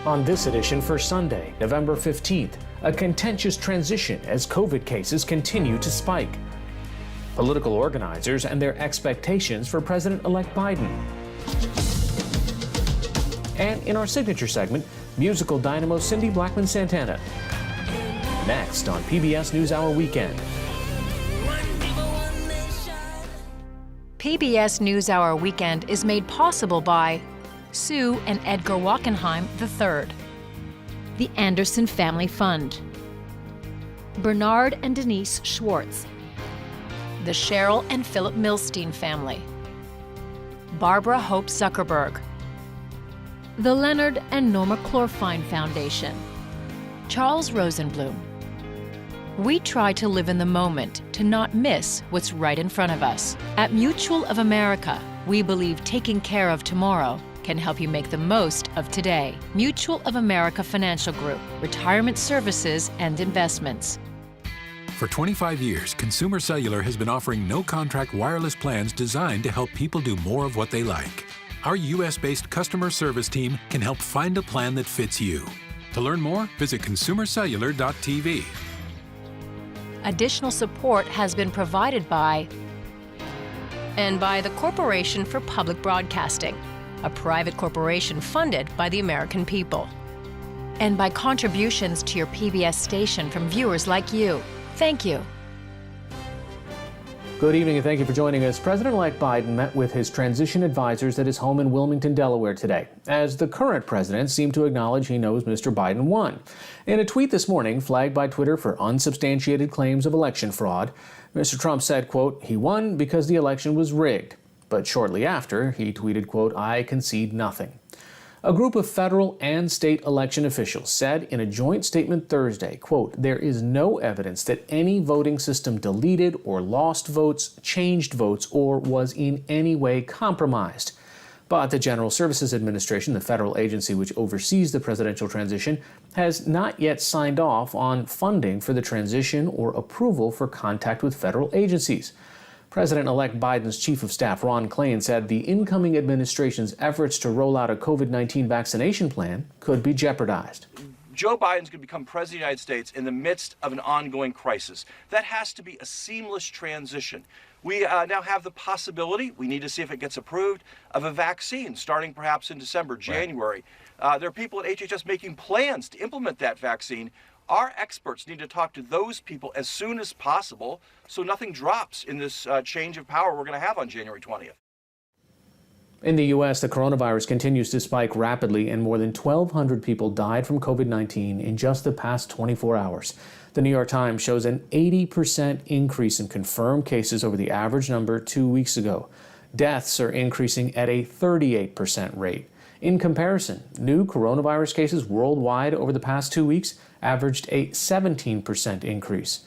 On this edition for Sunday, November 15th, a contentious transition as COVID cases continue to spike. Political organizers and their expectations for President-elect Biden. And in our signature segment, musical dynamo Cindy Blackman Santana. Next on PBS NewsHour Weekend. PBS NewsHour Weekend is made possible by Sue and Edgar Wachenheim III, the Anderson Family Fund, Bernard and Denise Schwartz, the Cheryl and Philip Milstein family, Barbara Hope Zuckerberg, the Leonard and Norma Chlorfine Foundation, Charles Rosenblum. We try to live in the moment to not miss what's right in front of us. At Mutual of America, we believe taking care of tomorrow can help you make the most of today. Mutual of America Financial Group, retirement services and investments. For 25 years, Consumer Cellular has been offering no-contract wireless plans designed to help people do more of what they like. Our U.S.-based customer service team can help find a plan that fits you. To learn more, visit consumercellular.tv. Additional support has been provided by the Corporation for Public Broadcasting, a private corporation funded by the American people, and by contributions to your PBS station from viewers like you. Thank you. Good evening and thank you for joining us. President-elect Biden met with his transition advisors at his home in Wilmington, Delaware today, as the current president seemed to acknowledge he knows Mr. Biden won. In a tweet this morning, flagged by Twitter for unsubstantiated claims of election fraud, Mr. Trump said, quote, he won because the election was rigged. But shortly after, he tweeted, quote, I concede nothing. A group of federal and state election officials said in a joint statement Thursday, quote, there is no evidence that any voting system deleted or lost votes, changed votes, or was in any way compromised. But the General Services Administration, the federal agency which oversees the presidential transition, has not yet signed off on funding for the transition or approval for contact with federal agencies. President-elect Biden's chief of staff, Ron Klain, said the incoming administration's efforts to roll out a COVID-19 vaccination plan could be jeopardized. Joe Biden's going to become president of the United States in the midst of an ongoing crisis. That has to be a seamless transition. We now have the possibility, we need to see if it gets approved, of a vaccine starting perhaps in December, January. Right. There are people at HHS making plans to implement that vaccine. Our experts need to talk to those people as soon as possible so nothing drops in this change of power we're going to have on January 20th. In the U.S., the coronavirus continues to spike rapidly, and more than 1,200 people died from COVID-19 in just the past 24 hours. The New York Times shows an 80% increase in confirmed cases over the average number 2 weeks ago. Deaths are increasing at a 38% rate. In comparison, new coronavirus cases worldwide over the past 2 weeks averaged a 17% increase.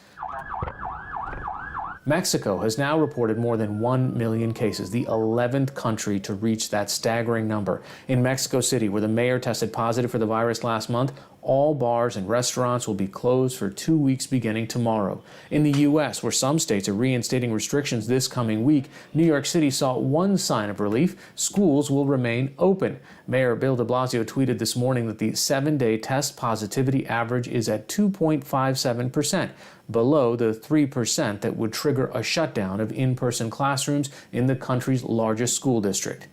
Mexico has now reported more than 1 million cases, the 11th country to reach that staggering number. In Mexico City, where the mayor tested positive for the virus last month, all bars and restaurants will be closed for 2 weeks beginning tomorrow. In the U.S., where some states are reinstating restrictions this coming week, New York City saw one sign of relief: schools will remain open. Mayor Bill de Blasio tweeted this morning that the 7-day test positivity average is at 2.57%, below the 3% that would trigger a shutdown of in-person classrooms in the country's largest school district.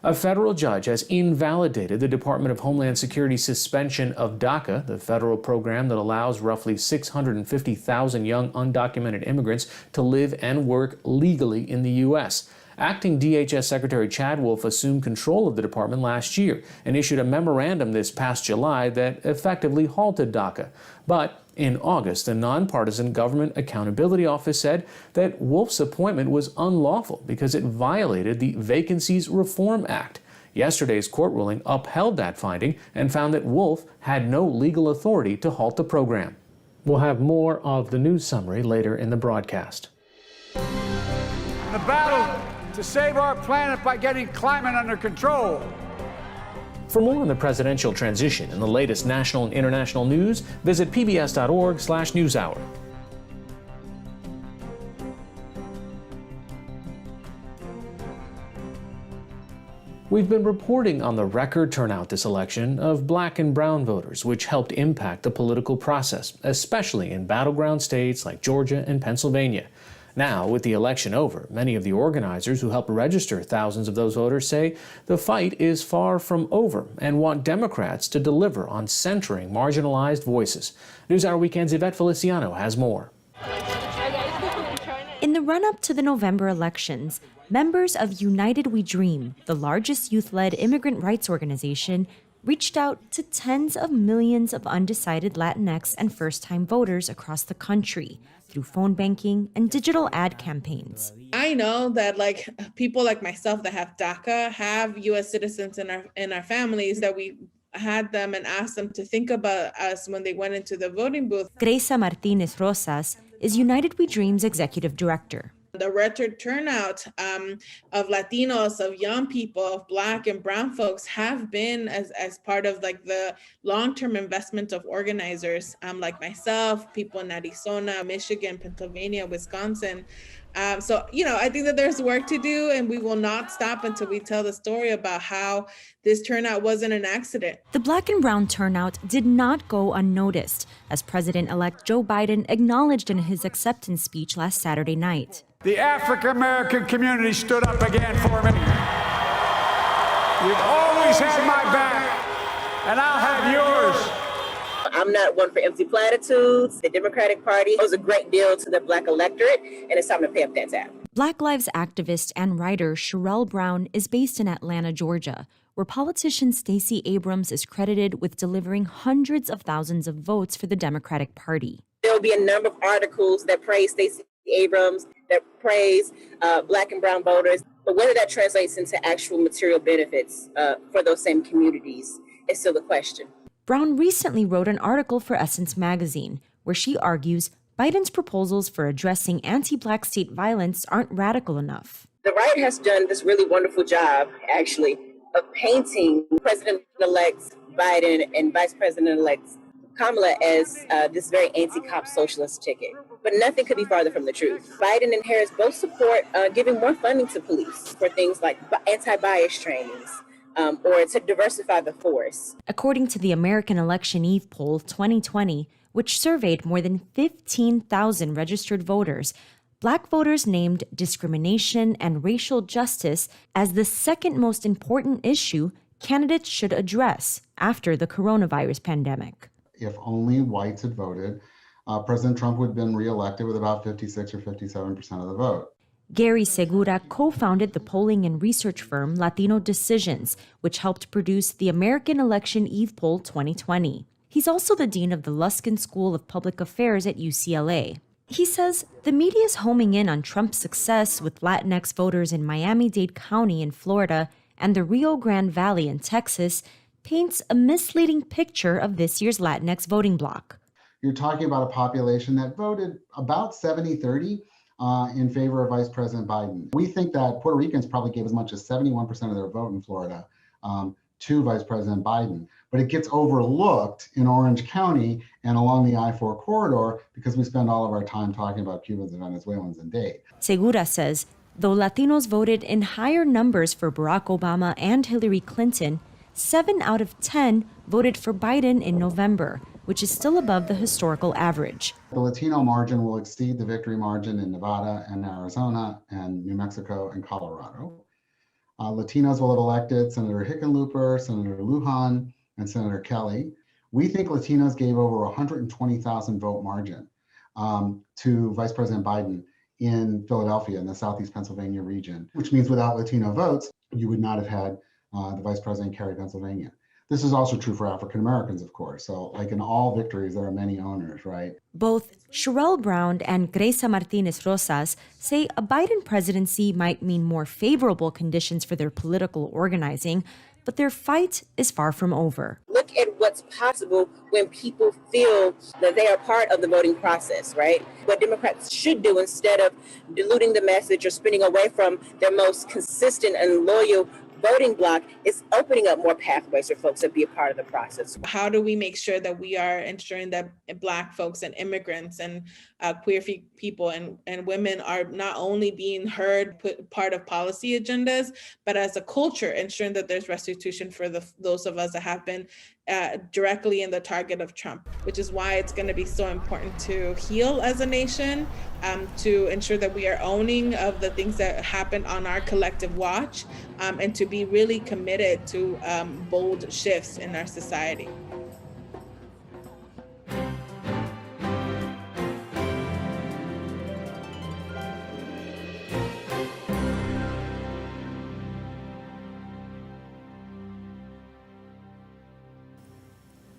A federal judge has invalidated the Department of Homeland Security's suspension of DACA, the federal program that allows roughly 650,000 young undocumented immigrants to live and work legally in the U.S. Acting DHS Secretary Chad Wolf assumed control of the department last year and issued a memorandum this past July that effectively halted DACA. But in August, the nonpartisan Government Accountability Office said that Wolf's appointment was unlawful because it violated the Vacancies Reform Act. Yesterday's court ruling upheld that finding and found that Wolf had no legal authority to halt the program. We'll have more of the news summary later in the broadcast. The battle to save our planet by getting climate under control. For more on the presidential transition and the latest national and international news, visit pbs.org/newshour. We've been reporting on the record turnout this election of black and brown voters, which helped impact the political process, especially in battleground states like Georgia and Pennsylvania. Now, with the election over, many of the organizers who helped register thousands of those voters say the fight is far from over and want Democrats to deliver on centering marginalized voices. NewsHour Weekend's Yvette Feliciano has more. In the run-up to the November elections, members of United We Dream, the largest youth-led immigrant rights organization, reached out to tens of millions of undecided Latinx and first-time voters across the country through phone banking and digital ad campaigns. I know that people like myself that have DACA have U.S. citizens in our families, that we had them and asked them to think about us when they went into the voting booth. Greisa Martinez Rosas is United We Dream's executive director. The record turnout of Latinos, of young people, of Black and brown folks have been as part of the long-term investment of organizers like myself, people in Arizona, Michigan, Pennsylvania, Wisconsin. So, I think that there's work to do, and we will not stop until we tell the story about how this turnout wasn't an accident. The black and brown turnout did not go unnoticed, as President-elect Joe Biden acknowledged in his acceptance speech last Saturday night. The African-American community stood up again for me. You've always had my back, and I'll have yours. I'm not one for empty platitudes. The Democratic Party owes a great deal to the Black electorate, and it's time to pay up that tab. Black Lives activist and writer Sherelle Brown is based in Atlanta, Georgia, where politician Stacey Abrams is credited with delivering hundreds of thousands of votes for the Democratic Party. There will be a number of articles that praise Stacey Abrams, that praise Black and brown voters, but whether that translates into actual material benefits for those same communities is still the question. Brown recently wrote an article for Essence magazine, where she argues Biden's proposals for addressing anti-Black state violence aren't radical enough. The right has done this really wonderful job, actually, of painting President-elect Biden and Vice President-elect Kamala as this very anti-cop socialist ticket. But nothing could be farther from the truth. Biden and Harris both support giving more funding to police for things like anti-bias trainings or to diversify the force. According to the American Election Eve poll 2020, which surveyed more than 15,000 registered voters, Black voters named discrimination and racial justice as the second most important issue candidates should address after the coronavirus pandemic. If only whites had voted, President Trump would have been reelected with about 56 or 57% of the vote. Gary Segura co-founded the polling and research firm Latino Decisions, which helped produce the American Election Eve poll 2020. He's also the dean of the Luskin School of Public Affairs at UCLA. He says the media's homing in on Trump's success with Latinx voters in Miami-Dade County in Florida and the Rio Grande Valley in Texas paints a misleading picture of this year's Latinx voting bloc. You're talking about a population that voted about 70-30 in favor of Vice President Biden. We think that Puerto Ricans probably gave as much as 71% of their vote in Florida to Vice President Biden. But it gets overlooked in Orange County and along the I-4 corridor because we spend all of our time talking about Cubans and Venezuelans and Dade. Segura says, though Latinos voted in higher numbers for Barack Obama and Hillary Clinton, 7 out of 10 voted for Biden in November, which is still above the historical average. The Latino margin will exceed the victory margin in Nevada and Arizona and New Mexico and Colorado. Latinos will have elected Senator Hickenlooper, Senator Lujan, and Senator Kelly. We think Latinos gave over 120,000 vote margin to Vice President Biden in Philadelphia in the Southeast Pennsylvania region, which means without Latino votes, you would not have had the Vice President carry Pennsylvania. This is also true for African Americans, of course. So like in all victories, there are many owners, right? Both Sherelle Brown and Greisa Martinez Rosas say a Biden presidency might mean more favorable conditions for their political organizing, but their fight is far from over. Look at what's possible when people feel that they are part of the voting process, right? What Democrats should do instead of diluting the message or spinning away from their most consistent and loyal voting bloc, it's opening up more pathways for folks to be a part of the process. How do we make sure that we are ensuring that Black folks and immigrants and queer people and women are not only being heard, put part of policy agendas, but as a culture, ensuring that there's restitution for those of us that have been directly in the target of Trump, which is why it's going to be so important to heal as a nation, to ensure that we are owning of the things that happened on our collective watch, and to be really committed to bold shifts in our society.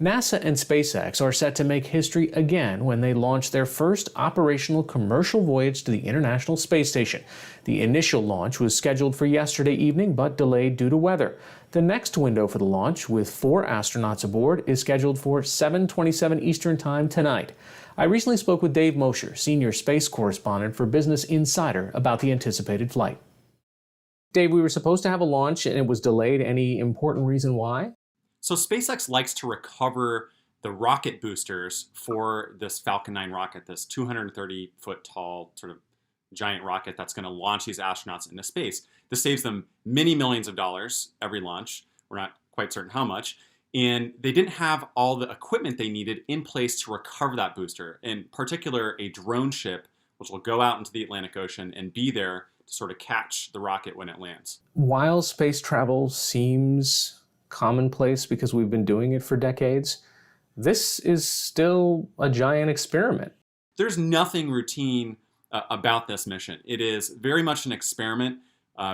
NASA and SpaceX are set to make history again when they launch their first operational commercial voyage to the International Space Station. The initial launch was scheduled for yesterday evening, but delayed due to weather. The next window for the launch, with 4 astronauts aboard, is scheduled for 7:27 Eastern Time tonight. I recently spoke with Dave Mosher, senior space correspondent for Business Insider, about the anticipated flight. Dave, we were supposed to have a launch and it was delayed. Any important reason why? So SpaceX likes to recover the rocket boosters for this Falcon 9 rocket, this 230-foot tall sort of giant rocket that's going to launch these astronauts into space. This saves them many millions of dollars every launch. We're not quite certain how much. And they didn't have all the equipment they needed in place to recover that booster, in particular a drone ship, which will go out into the Atlantic Ocean and be there to sort of catch the rocket when it lands. While space travel seems commonplace because we've been doing it for decades, this is still a giant experiment. There's nothing routine about this mission. It is very much an experiment,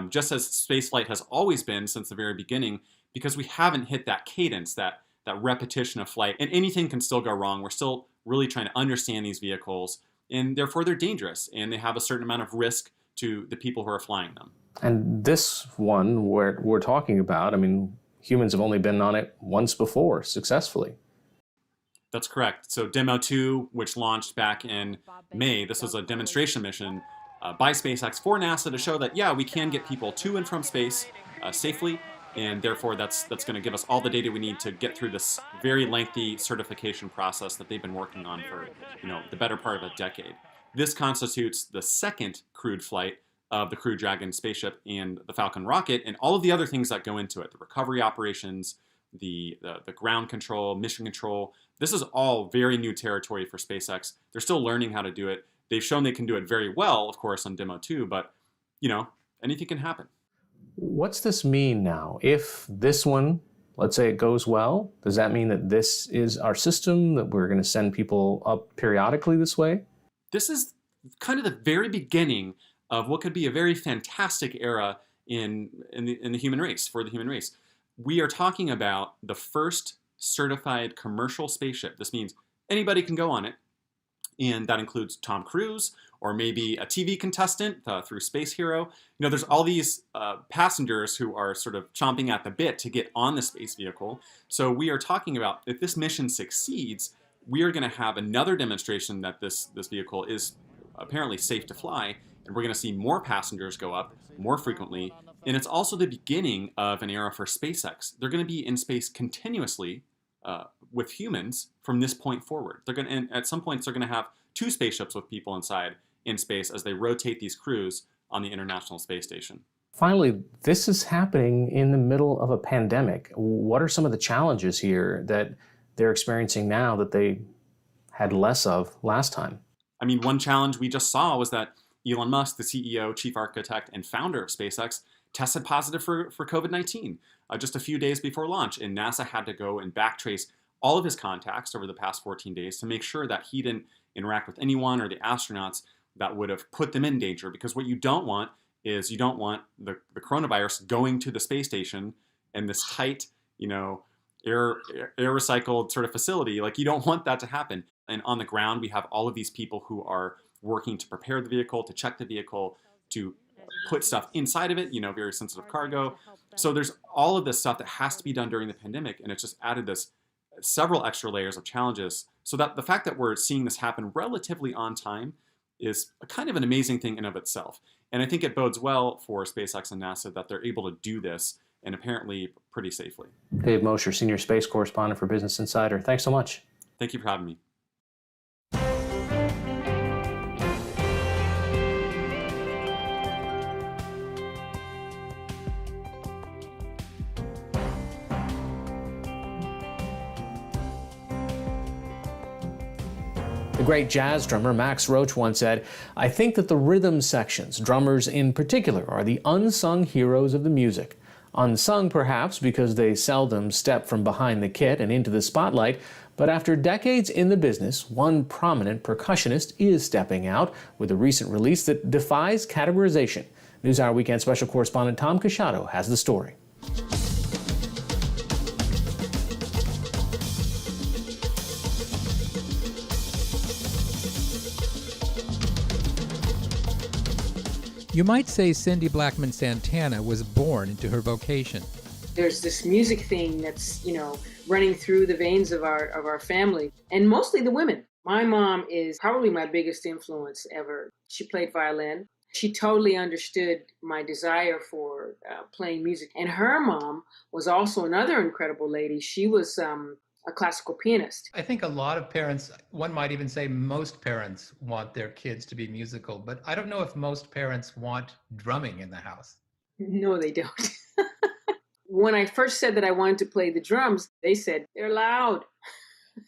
just as spaceflight has always been since the very beginning, because we haven't hit that cadence, that repetition of flight, and anything can still go wrong. We're still really trying to understand these vehicles, and therefore they're dangerous, and they have a certain amount of risk to the people who are flying them. And this one we're talking about, I mean, humans have only been on it once before successfully. That's correct. So Demo 2, which launched back in May, this was a demonstration mission by SpaceX for NASA to show that, yeah, we can get people to and from space safely, and therefore that's going to give us all the data we need to get through this very lengthy certification process that they've been working on for, the better part of a decade. This constitutes the second crewed flight of the Crew Dragon spaceship and the Falcon rocket, and all of the other things that go into it, the recovery operations, the ground control, mission control. This is all very new territory for SpaceX. They're still learning how to do it. They've shown they can do it very well, of course, on Demo 2, but, anything can happen. What's this mean now? If this one, let's say it goes well, does that mean that this is our system, that we're going to send people up periodically this way? This is kind of the very beginning of what could be a very fantastic era in the human race, for the human race. We are talking about the first certified commercial spaceship. This means anybody can go on it, and that includes Tom Cruise, or maybe a TV contestant through Space Hero. There's all these passengers who are sort of chomping at the bit to get on the space vehicle. So we are talking about, if this mission succeeds, we are going to have another demonstration that this vehicle is apparently safe to fly, and we're going to see more passengers go up more frequently. And it's also the beginning of an era for SpaceX. They're going to be in space continuously with humans from this point forward. And at some points, they're going to have 2 spaceships with people inside in space as they rotate these crews on the International Space Station. Finally, this is happening in the middle of a pandemic. What are some of the challenges here that they're experiencing now that they had less of last time? I mean, one challenge we just saw was that Elon Musk, the CEO, chief architect, and founder of SpaceX, tested positive for COVID-19 just a few days before launch. And NASA had to go and backtrace all of his contacts over the past 14 days to make sure that he didn't interact with anyone or the astronauts that would have put them in danger. Because what you don't want is the coronavirus going to the space station and this tight, air recycled sort of facility. Like, you don't want that to happen. And on the ground, we have all of these people who are working to prepare the vehicle, to check the vehicle, to put stuff inside of it, very sensitive cargo. So there's all of this stuff that has to be done during the pandemic, and it's just added this several extra layers of challenges. So that the fact that we're seeing this happen relatively on time is a kind of an amazing thing in of itself. And I think it bodes well for SpaceX and NASA that they're able to do this and apparently pretty safely. Dave Mosher, Senior Space Correspondent for Business Insider. Thanks so much. Thank you for having me. The great jazz drummer Max Roach once said, "I think that the rhythm sections, drummers in particular, are the unsung heroes of the music. Unsung perhaps because they seldom step from behind the kit and into the spotlight, but after decades in the business, one prominent percussionist is stepping out with a recent release that defies categorization." NewsHour Weekend Special Correspondent Tom Casciato has the story. You might say Cindy Blackman Santana was born into her vocation. There's this music thing that's, running through the veins of our family, and mostly the women. My mom is probably my biggest influence ever. She played violin. She totally understood my desire for playing music. And her mom was also another incredible lady. She was a classical pianist. I think a lot of parents, one might even say most parents, want their kids to be musical, but I don't know if most parents want drumming in the house. No, they don't. When I first said that I wanted to play the drums, they said, they're loud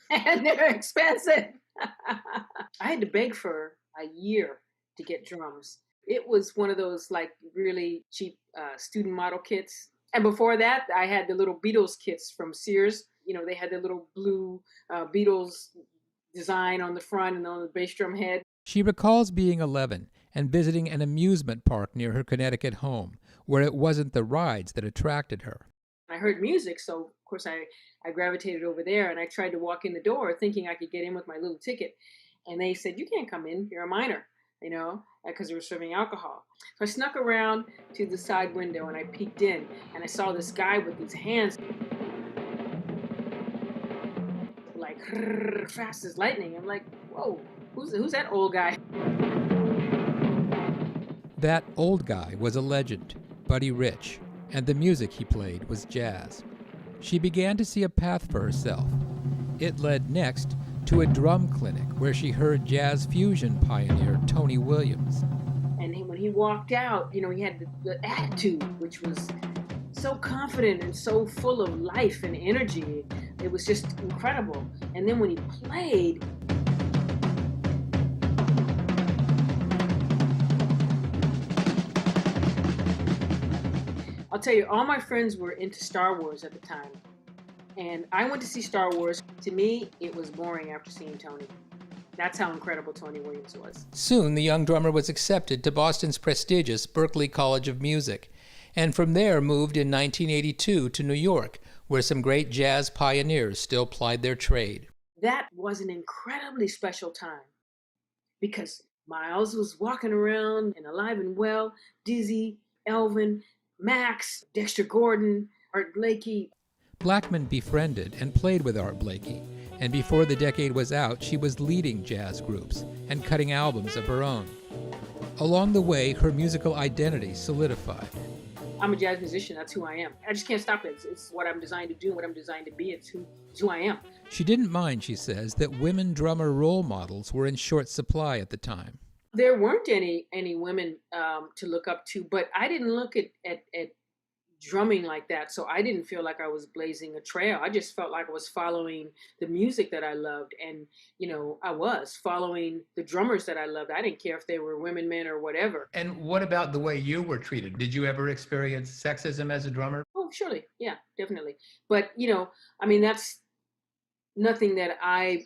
and they're expensive. I had to beg for a year to get drums. It was one of those like really cheap student model kits. And before that, I had the little Beatles kits from Sears. They had the little blue Beatles design on the front and on the bass drum head. She recalls being 11 and visiting an amusement park near her Connecticut home, where it wasn't the rides that attracted her. I heard music, so of course I gravitated over there, and I tried to walk in the door thinking I could get in with my little ticket. And they said, "You can't come in, you're a minor," because they were serving alcohol. So I snuck around to the side window and I peeked in, and I saw this guy with these hands like fast as lightning. I'm like, whoa, who's that old guy? That old guy was a legend, Buddy Rich, and the music he played was jazz. She began to see a path for herself. It led next to a drum clinic where she heard jazz fusion pioneer Tony Williams. And when he walked out, he had the attitude, which was so confident and so full of life and energy. It was just incredible. And then when he played, I'll tell you, all my friends were into Star Wars at the time. And I went to see Star Wars. To me, it was boring after seeing Tony. That's how incredible Tony Williams was. Soon, the young drummer was accepted to Boston's prestigious Berklee College of Music, and from there moved in 1982 to New York, where some great jazz pioneers still plied their trade. That was an incredibly special time because Miles was walking around and alive and well, Dizzy, Elvin, Max, Dexter Gordon, Art Blakey. Blackman befriended and played with Art Blakey, and before the decade was out, she was leading jazz groups and cutting albums of her own. Along the way, her musical identity solidified. I'm a jazz musician, that's who I am. I just can't stop it. It's what I'm designed to do, what I'm designed to be. It's who I am. She didn't mind, she says, that women drummer role models were in short supply at the time. There weren't any women to look up to, but I didn't look at drumming like that, so I didn't feel like I was blazing a trail. I just felt like I was following the music that I loved, and I was following the drummers that I loved. I didn't care if they were women, men, or whatever. And what about the way you were treated? Did you ever experience sexism as a drummer? Oh, surely, yeah, definitely. But that's nothing that I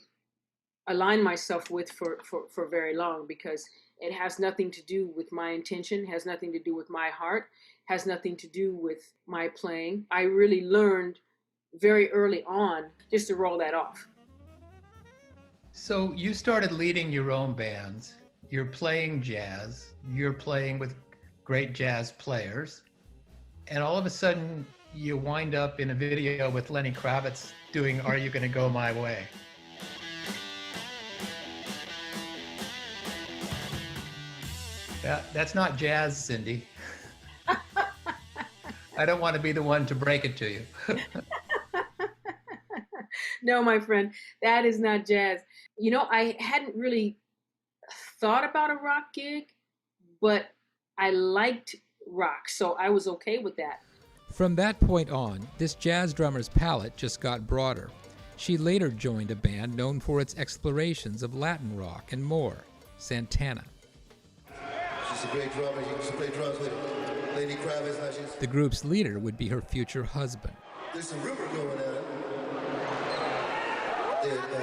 aligned myself with for very long, because it has nothing to do with my intention, has nothing to do with my heart, has nothing to do with my playing. I really learned very early on just to roll that off. So you started leading your own bands, you're playing jazz, you're playing with great jazz players, and all of a sudden you wind up in a video with Lenny Kravitz doing Are You Gonna Go My Way? That's not jazz, Cindy. I don't want to be the one to break it to you. No, my friend, that is not jazz. You know, I hadn't really thought about a rock gig, but I liked rock, so I was okay with that. From that point on, this jazz drummer's palette just got broader. She later joined a band known for its explorations of Latin rock and more, Santana. She's a great drummer. She used to play drums with Lady Kravitz. The group's leader would be her future husband. There's some rumor going on.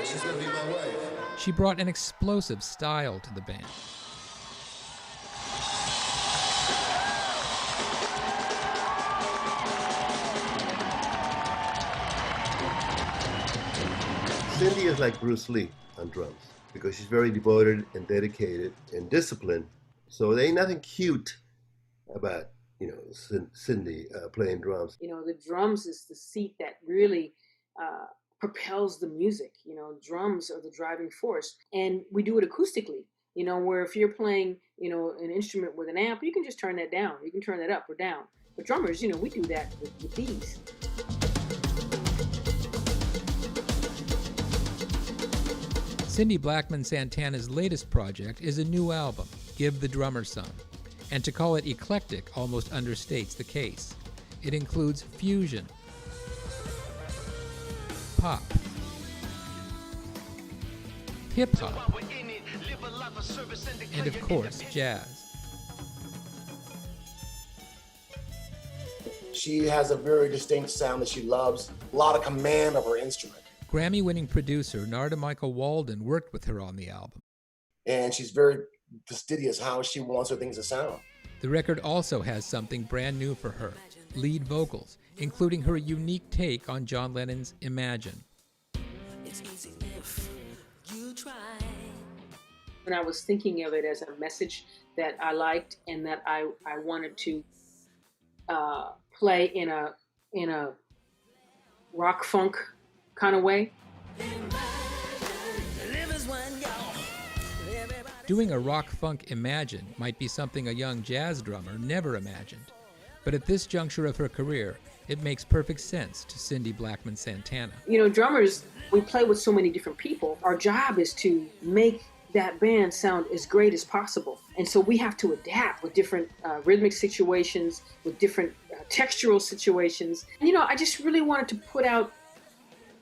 She's going to be my wife. She brought an explosive style to the band. Cindy is like Bruce Lee on drums because she's very devoted and dedicated and disciplined. So there ain't nothing cute about, Cindy playing drums. You know, the drums is the seat that really propels the music. You know, drums are the driving force. And we do it acoustically, where if you're playing, an instrument with an amp, you can just turn that down. You can turn that up or down. But drummers, we do that with these. Cindy Blackman Santana's latest project is a new album, Give the Drummer Some. And to call it eclectic almost understates the case. It includes fusion, pop, hip-hop, and of course, jazz. She has a very distinct sound that she loves, a lot of command of her instrument. Grammy-winning producer Narda Michael Walden worked with her on the album. And she's very fastidious how she wants her things to sound. The record also has something brand new for her, lead vocals, including her unique take on John Lennon's Imagine. When I was thinking of it as a message that I liked and that I wanted to play in a rock funk kind of way. Doing a rock funk Imagine might be something a young jazz drummer never imagined. But at this juncture of her career, it makes perfect sense to Cindy Blackman Santana. Drummers, we play with so many different people. Our job is to make that band sound as great as possible. And so we have to adapt with different rhythmic situations, with different textural situations. And, I just really wanted to put out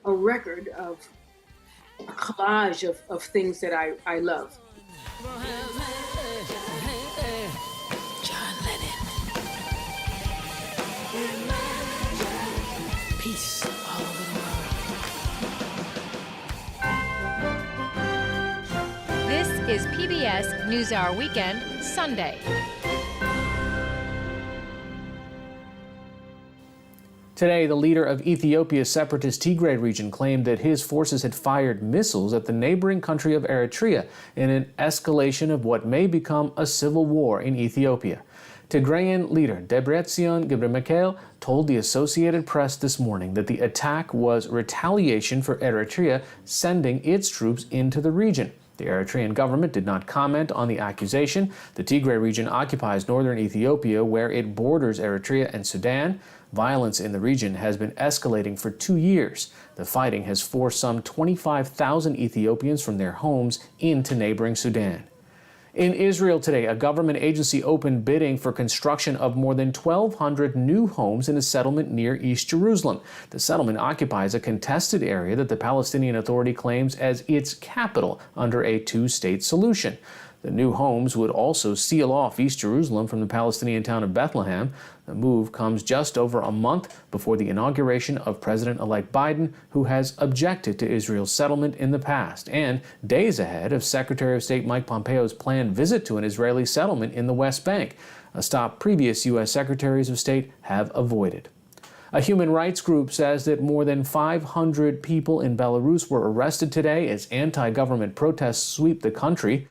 a record of a collage of things that I love. John Lennon. Peace all over the world. This is PBS NewsHour Weekend, Sunday. Today, the leader of Ethiopia's separatist Tigray region claimed that his forces had fired missiles at the neighboring country of Eritrea in an escalation of what may become a civil war in Ethiopia. Tigrayan leader Debretsion Gebremichael told the Associated Press this morning that the attack was retaliation for Eritrea sending its troops into the region. The Eritrean government did not comment on the accusation. The Tigray region occupies northern Ethiopia, where it borders Eritrea and Sudan. Violence in the region has been escalating for 2 years. The fighting has forced some 25,000 Ethiopians from their homes into neighboring Sudan. In Israel today, a government agency opened bidding for construction of more than 1,200 new homes in a settlement near East Jerusalem. The settlement occupies a contested area that the Palestinian Authority claims as its capital under a two-state solution. The new homes would also seal off East Jerusalem from the Palestinian town of Bethlehem. The move comes just over a month before the inauguration of President-elect Biden, who has objected to Israel's settlement in the past, and days ahead of Secretary of State Mike Pompeo's planned visit to an Israeli settlement in the West Bank, a stop previous U.S. Secretaries of State have avoided. A human rights group says that more than 500 people in Belarus were arrested today as anti-government protests sweep the country.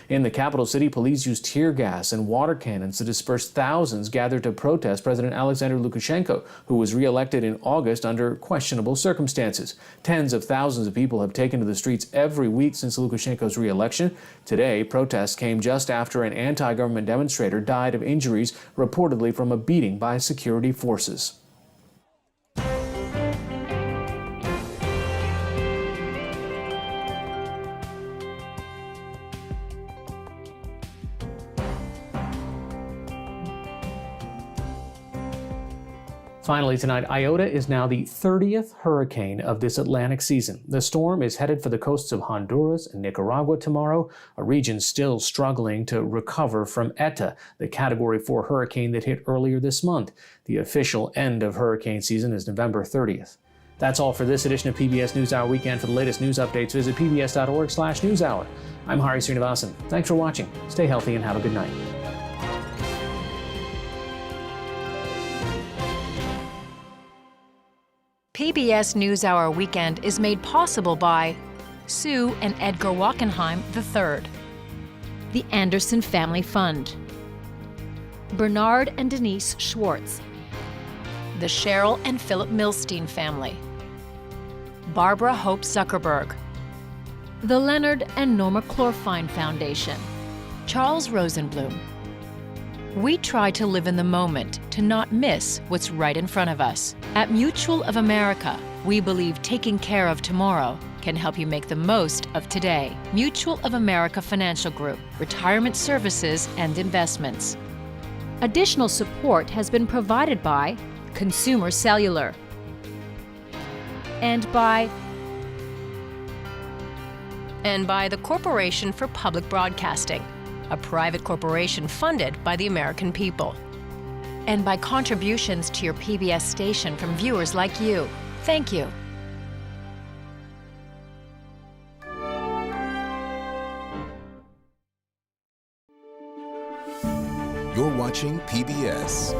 In the capital city, police used tear gas and water cannons to disperse thousands gathered to protest President Alexander Lukashenko, who was re-elected in August under questionable circumstances. Tens of thousands of people have taken to the streets every week since Lukashenko's re-election. Today, protests came just after an anti-government demonstrator died of injuries reportedly from a beating by security forces. Finally tonight, Iota is now the 30th hurricane of this Atlantic season. The storm is headed for the coasts of Honduras and Nicaragua tomorrow, a region still struggling to recover from Eta, the Category 4 hurricane that hit earlier this month. The official end of hurricane season is November 30th. That's all for this edition of PBS NewsHour Weekend. For the latest news updates, visit pbs.org/newshour. I'm Hari Srinivasan. Thanks for watching. Stay healthy and have a good night. PBS NewsHour Weekend is made possible by Sue and Edgar Wachenheim III, the Anderson Family Fund, Bernard and Denise Schwartz, the Cheryl and Philip Milstein family, Barbara Hope Zuckerberg, the Leonard and Norma Clorfine Foundation, Charles Rosenblum. We try to live in the moment to not miss what's right in front of us. At Mutual of America, we believe taking care of tomorrow can help you make the most of today. Mutual of America Financial Group, retirement services and investments. Additional support has been provided by Consumer Cellular and by the Corporation for Public Broadcasting, a private corporation funded by the American people. And by contributions to your PBS station from viewers like you. Thank you. You're watching PBS.